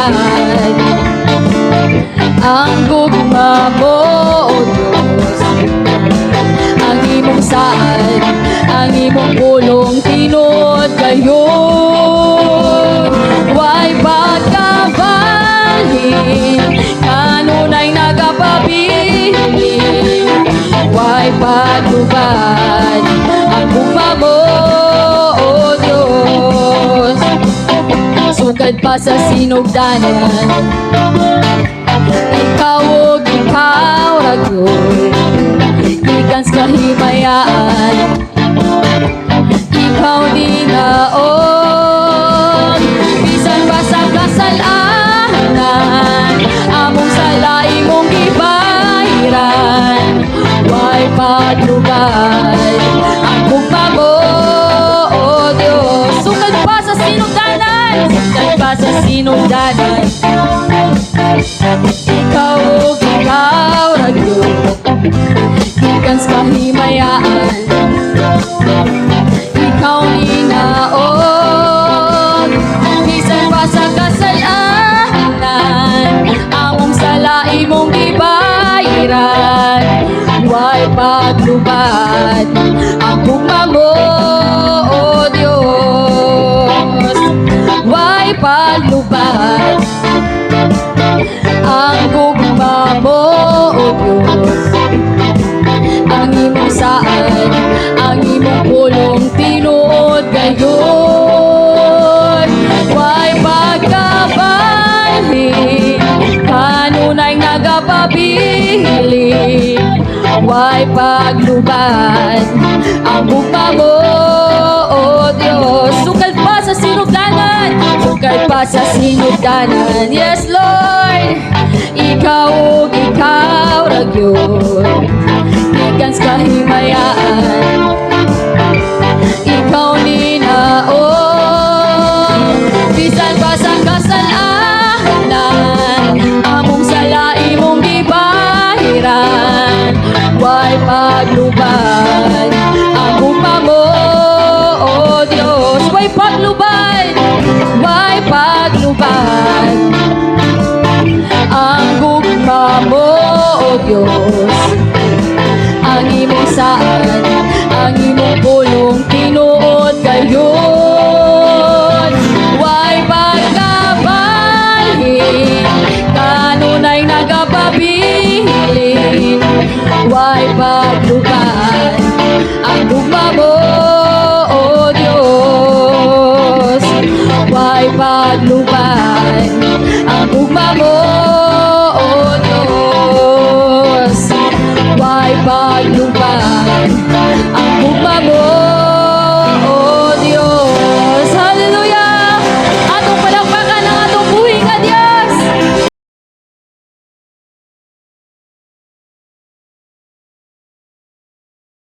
paglubad ang gugma mo, O Diyos. Ang imong saad, ang imong pulong tinod gayon. Way pagkabalhin, kanunay nagapabilin. Way paglubad ang gugma mo, O Diyos. Sukad pa sa sinugdanan, ikaw og ikaw ragoy. Ikan sa kahimayaan, ikaw di naon. Bisan pa sa kasalanan, among sala imong gibahiran. Way paglubad ang gugma mo, O Diyos. Sukad pa sa sinugdanan, sukad pa sa sinugdanan, ikaw og ikaw ragyod. Ikan sa kahimayaan, ikaw ni naon. Bisan pa sa kasalanan, among sala imong gibahiran. Way paglubad ang gugma mo, O Diyos. Way paglubad ang gugma mo, O Diyos. Ang imong saad, ang imong pulong tinuod gayon. Way pagkabalhin, kanunay nagapabilin. Way paglubad ang gugma mo, O Diyos. Sukal pa sa sinugdanan, sukal pa sa sinugdanan. Yes, Lord. Ikaw og ikaw ragyod. Ikan sa kahimayaan, ikaw ni naon. Bisan pa sa kasalanan, among sala imong gibahiran. Way paglubad